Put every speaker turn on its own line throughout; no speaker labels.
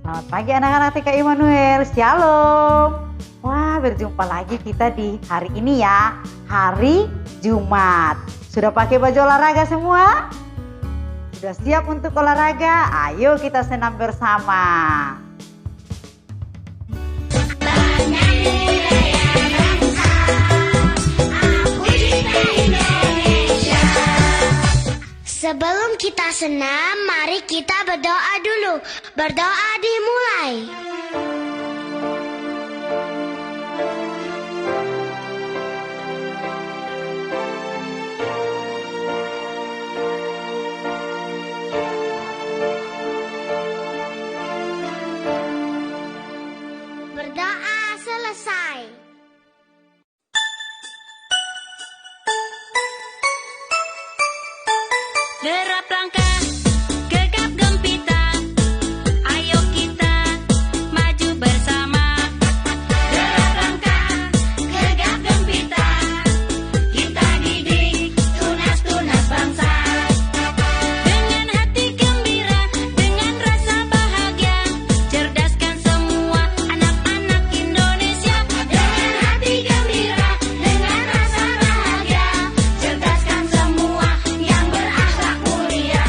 Selamat pagi anak-anak TK Immanuel, Shalom. Wah, berjumpa lagi kita di hari ini ya, hari Jumat. Sudah pakai baju olahraga semua? Sudah siap untuk olahraga? Ayo kita senam bersama.
Sebelum kita senam, mari kita berdoa dulu. Berdoa dimulai. Berdoa selesai.
Derap langkah, gegap gempita, ayo kita maju bersama. Derap langkah, gegap gempita, kita didik tunas-tunas bangsa. Dengan hati gembira, dengan rasa bahagia, cerdaskan semua anak-anak Indonesia. Dengan hati gembira, dengan rasa bahagia, cerdaskan semua yang berakhlak mulia.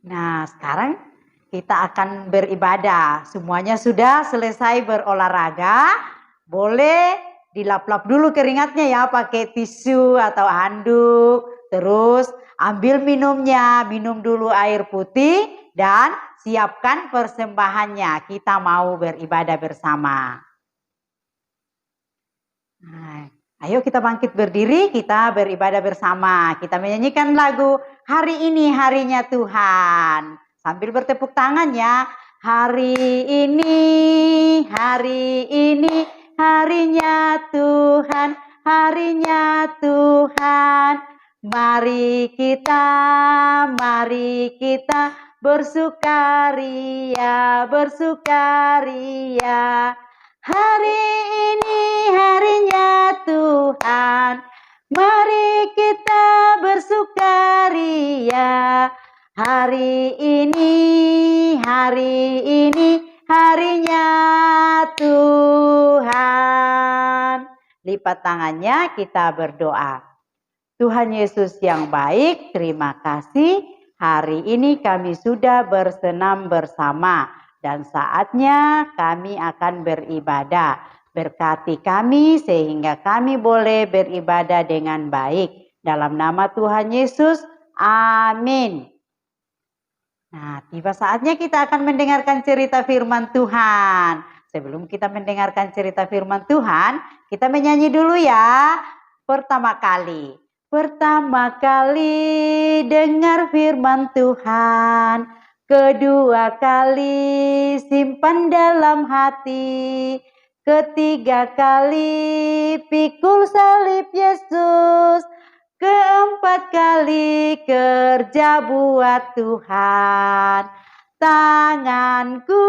Nah, sekarang kita akan beribadah. Semuanya sudah selesai berolahraga. Boleh dilap-lap dulu keringatnya ya pakai tisu atau handuk. Terus ambil minumnya, minum dulu air putih dan siapkan persembahannya. Kita mau beribadah bersama. Nah, ayo kita bangkit berdiri, kita beribadah bersama. Kita menyanyikan lagu Hari Ini Harinya Tuhan. Sambil bertepuk tangan ya. Hari ini harinya Tuhan, harinya Tuhan. Mari kita bersukaria, bersukaria. Hari ini harinya Tuhan, mari kita bersukaria. Hari ini harinya Tuhan. Lipat tangannya, kita berdoa. Tuhan Yesus yang baik, terima kasih. Hari ini kami sudah bersenam bersama dan saatnya kami akan beribadah. Berkati kami sehingga kami boleh beribadah dengan baik. Dalam nama Tuhan Yesus, amin. Nah, tiba saatnya kita akan mendengarkan cerita firman Tuhan. Sebelum kita mendengarkan cerita firman Tuhan, kita menyanyi dulu ya. Pertama kali dengar firman Tuhan. Kedua kali simpan dalam hati. Ketiga kali pikul salib Yesus. Keempat kali kerja buat Tuhan. Tanganku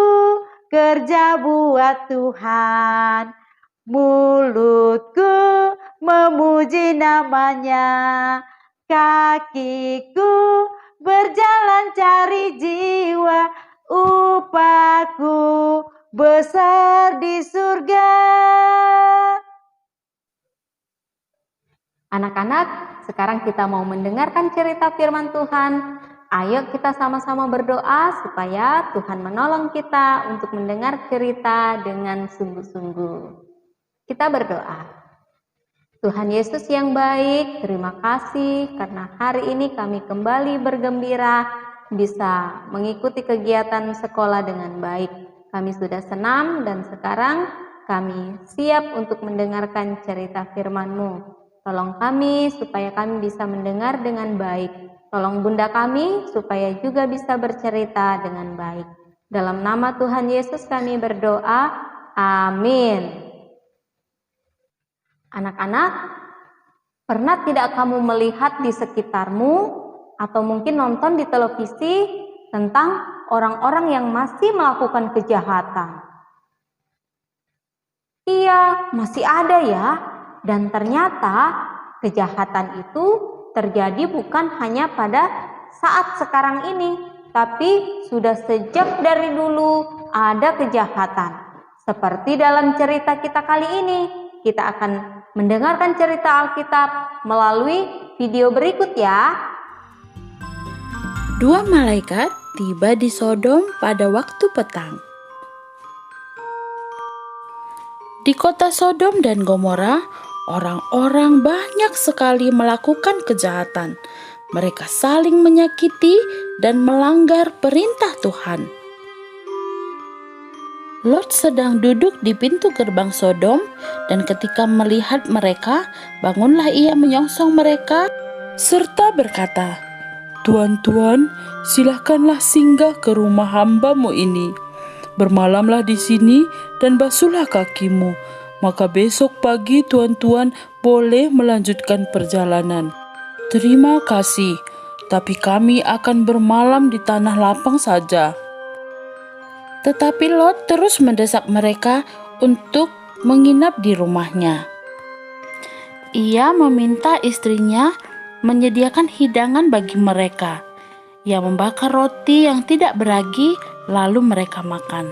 kerja buat Tuhan. Mulutku memuji namanya. Kakiku berjalan cari jiwa. Upahku besar di surga.
Anak-anak, sekarang kita mau mendengarkan cerita firman Tuhan. Ayo kita sama-sama berdoa supaya Tuhan menolong kita untuk mendengar cerita dengan sungguh-sungguh. Kita berdoa. Tuhan Yesus yang baik, terima kasih karena hari ini kami kembali bergembira bisa mengikuti kegiatan sekolah dengan baik. Kami sudah senam dan sekarang kami siap untuk mendengarkan cerita firman-Mu. Tolong kami supaya kami bisa mendengar dengan baik. Tolong Bunda kami supaya juga bisa bercerita dengan baik. Dalam nama Tuhan Yesus kami berdoa. Amin. Anak-anak, pernah tidak kamu melihat di sekitarmu atau mungkin nonton di televisi tentang orang-orang yang masih melakukan kejahatan? Iya, masih ada ya. Dan ternyata kejahatan itu terjadi bukan hanya pada saat sekarang ini, tapi sudah sejak dari dulu ada kejahatan. Seperti dalam cerita kita kali ini, kita akan mendengarkan cerita Alkitab melalui video berikut ya.
Dua malaikat tiba di Sodom pada waktu petang. Di kota Sodom dan Gomora, orang-orang banyak sekali melakukan kejahatan. Mereka saling menyakiti dan melanggar perintah Tuhan. Lot sedang duduk di pintu gerbang Sodom, dan ketika melihat mereka, bangunlah ia menyongsong mereka serta berkata, "Tuan-tuan, silakanlah singgah ke rumah hamba-Mu ini. Bermalamlah di sini dan basuhlah kakimu. Maka besok pagi tuan-tuan boleh melanjutkan perjalanan. Terima kasih, tapi kami akan bermalam di tanah lapang saja." Tetapi Lot terus mendesak mereka untuk menginap di rumahnya. Ia meminta istrinya menyediakan hidangan bagi mereka. Ia membakar roti yang tidak beragi, lalu mereka makan.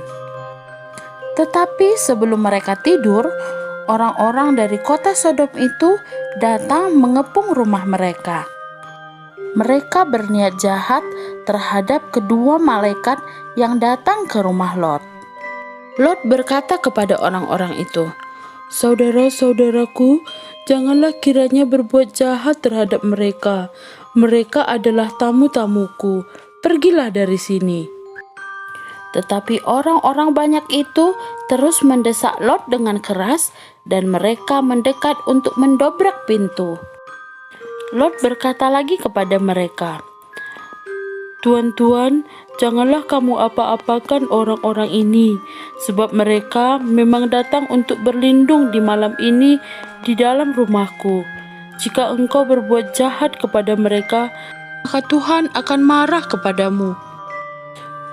Tetapi sebelum mereka tidur, orang-orang dari kota Sodom itu datang mengepung rumah mereka. mereka berniat jahat terhadap kedua malaikat yang datang ke rumah Lot. Lot berkata kepada orang-orang itu, "Saudara-saudaraku, janganlah kiranya berbuat jahat terhadap mereka. Mereka adalah tamu-tamuku. Pergilah dari sini." Tetapi orang-orang banyak itu terus mendesak Lot dengan keras dan mereka mendekat untuk mendobrak pintu. Lot berkata lagi kepada mereka, "Tuan-tuan, janganlah kamu apa-apakan orang-orang ini, sebab mereka memang datang untuk berlindung di malam ini di dalam rumahku. Jika engkau berbuat jahat kepada mereka, maka Tuhan akan marah kepadamu."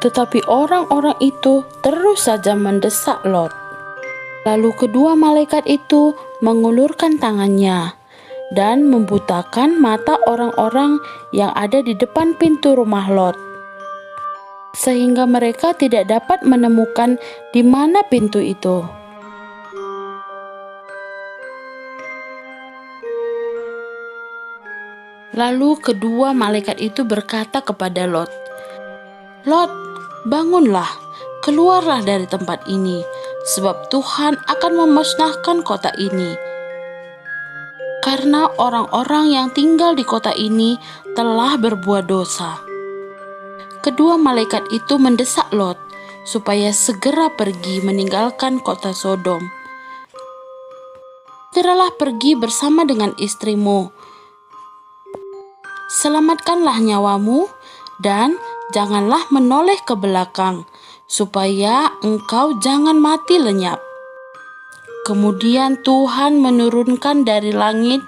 Tetapi orang-orang itu terus saja mendesak Lot. Lalu kedua malaikat itu mengulurkan tangannya dan membutakan mata orang-orang yang ada di depan pintu rumah Lot, sehingga mereka tidak dapat menemukan di mana pintu itu. Lalu kedua malaikat itu berkata kepada Lot, "Lot, bangunlah, keluarlah dari tempat ini, sebab Tuhan akan memusnahkan kota ini. Karena orang-orang yang tinggal di kota ini telah berbuat dosa." Kedua malaikat itu mendesak Lot supaya segera pergi meninggalkan kota Sodom. "Segeralah pergi bersama dengan istrimu. Selamatkanlah nyawamu dan janganlah menoleh ke belakang, supaya engkau jangan mati lenyap." Kemudian Tuhan menurunkan dari langit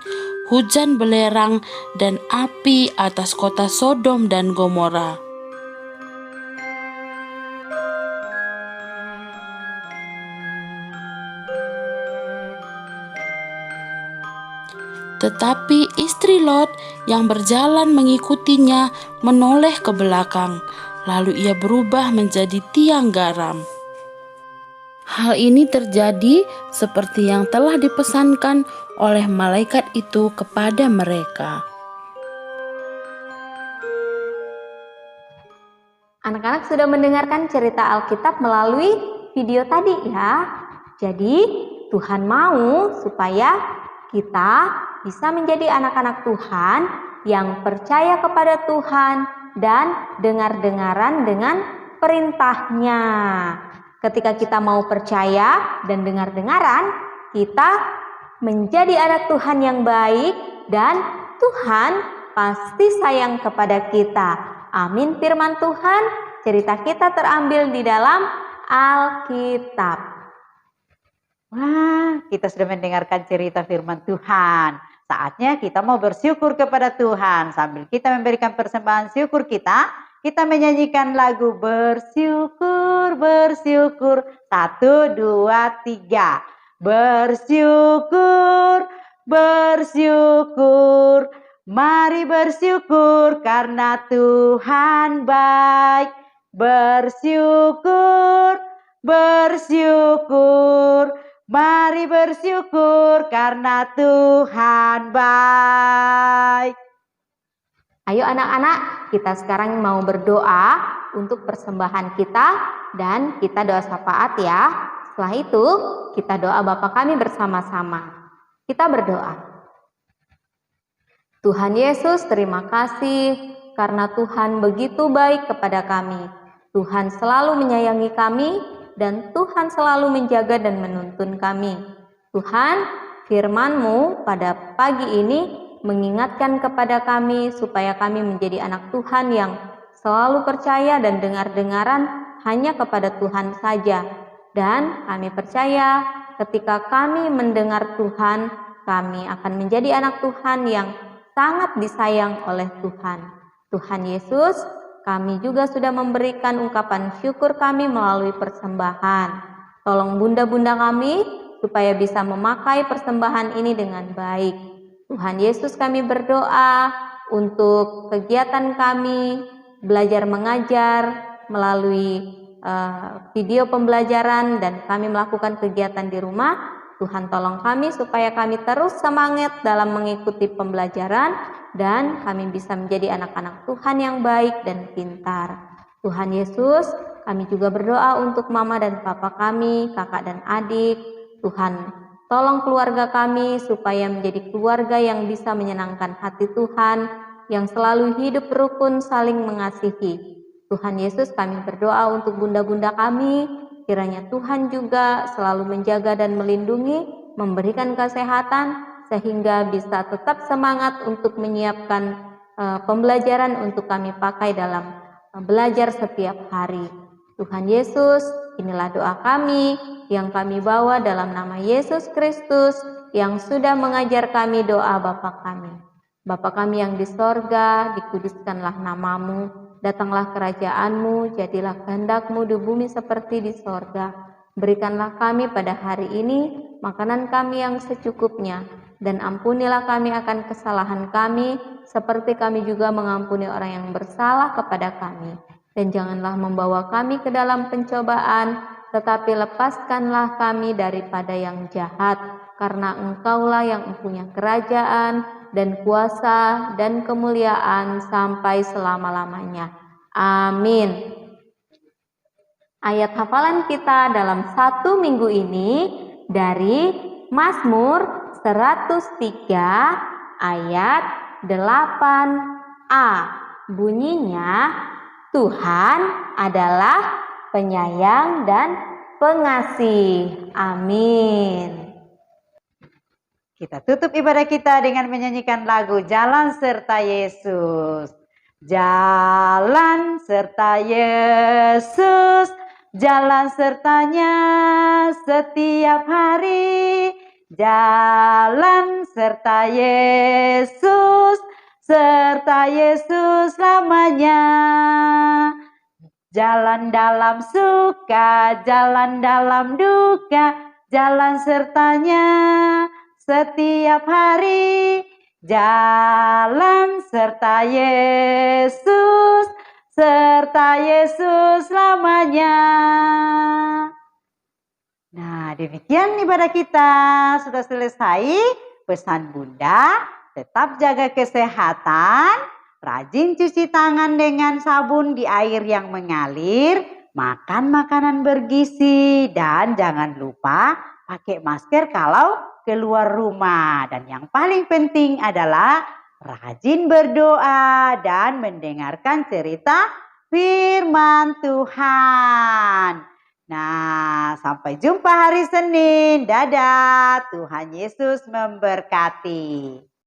hujan belerang dan api atas kota Sodom dan Gomora. Tetapi istri Lot yang berjalan mengikutinya menoleh ke belakang, lalu ia berubah menjadi tiang garam. Hal ini terjadi seperti yang telah dipesankan oleh malaikat itu kepada mereka.
Anak-anak sudah mendengarkan cerita Alkitab melalui video tadi ya. Jadi Tuhan mau supaya kita bisa menjadi anak-anak Tuhan yang percaya kepada Tuhan dan dengar-dengaran dengan perintahnya. Ketika kita mau percaya dan dengar-dengaran, kita menjadi anak Tuhan yang baik dan Tuhan pasti sayang kepada kita. Amin firman Tuhan, cerita kita terambil di dalam Alkitab.
Wah, kita sudah mendengarkan cerita firman Tuhan. Saatnya kita mau bersyukur kepada Tuhan. Sambil kita memberikan persembahan syukur kita menyanyikan lagu bersyukur, bersyukur. 1, 2, 3. Bersyukur, bersyukur. Mari bersyukur karena Tuhan baik. Bersyukur, bersyukur. Mari bersyukur karena Tuhan baik.
Ayo anak-anak, kita sekarang mau berdoa untuk persembahan kita dan kita doa syafaat ya. Setelah itu, kita doa Bapa kami bersama-sama. Kita berdoa. Tuhan Yesus, terima kasih karena Tuhan begitu baik kepada kami. Tuhan selalu menyayangi kami dan Tuhan selalu menjaga dan menuntun kami. Tuhan, firman-Mu pada pagi ini mengingatkan kepada kami supaya kami menjadi anak Tuhan yang selalu percaya dan dengar-dengaran hanya kepada Tuhan saja. Dan kami percaya ketika kami mendengar Tuhan, kami akan menjadi anak Tuhan yang sangat disayang oleh Tuhan. Tuhan Yesus, kami juga sudah memberikan ungkapan syukur kami melalui persembahan. Tolong bunda-bunda kami supaya bisa memakai persembahan ini dengan baik. Tuhan Yesus, kami berdoa untuk kegiatan kami belajar mengajar melalui video pembelajaran dan kami melakukan kegiatan di rumah. Tuhan tolong kami supaya kami terus semangat dalam mengikuti pembelajaran dan kami bisa menjadi anak-anak Tuhan yang baik dan pintar. Tuhan Yesus, kami juga berdoa untuk mama dan papa kami, kakak dan adik. Tuhan, tolong keluarga kami supaya menjadi keluarga yang bisa menyenangkan hati Tuhan, yang selalu hidup rukun saling mengasihi. Tuhan Yesus, kami berdoa untuk bunda-bunda kami, kiranya Tuhan juga selalu menjaga dan melindungi, memberikan kesehatan, sehingga bisa tetap semangat untuk menyiapkan pembelajaran untuk kami pakai dalam belajar setiap hari. Tuhan Yesus, inilah doa kami yang kami bawa dalam nama Yesus Kristus yang sudah mengajar kami doa Bapa kami. Bapa kami yang di sorga, dikuduskanlah namamu, datanglah kerajaanmu, jadilah kehendak-mu di bumi seperti di sorga. Berikanlah kami pada hari ini makanan kami yang secukupnya, dan ampunilah kami akan kesalahan kami, seperti kami juga mengampuni orang yang bersalah kepada kami. Dan janganlah membawa kami ke dalam pencobaan, tetapi lepaskanlah kami daripada yang jahat, karena Engkaulah yang mempunyai kerajaan dan kuasa dan kemuliaan sampai selama-lamanya. Amin. Ayat hafalan kita dalam satu minggu ini dari Mazmur 103 ayat 8a. Bunyinya, Tuhan adalah penyayang dan pengasih. Amin.
Kita tutup ibadah kita dengan menyanyikan lagu Jalan Serta Yesus. Jalan serta Yesus, jalan sertanya setiap hari. Jalan serta Yesus, serta Yesus lamanya. Jalan dalam suka, jalan dalam duka, jalan sertanya setiap hari. Jalan serta Yesus, serta Yesus lamanya. Nah, demikian ibadah kita sudah selesai. Pesan Bunda, tetap jaga kesehatan, rajin cuci tangan dengan sabun di air yang mengalir, makan makanan bergizi, dan jangan lupa pakai masker kalau keluar rumah. Dan yang paling penting adalah rajin berdoa dan mendengarkan cerita firman Tuhan. Nah, sampai jumpa hari Senin. Dadah, Tuhan Yesus memberkati.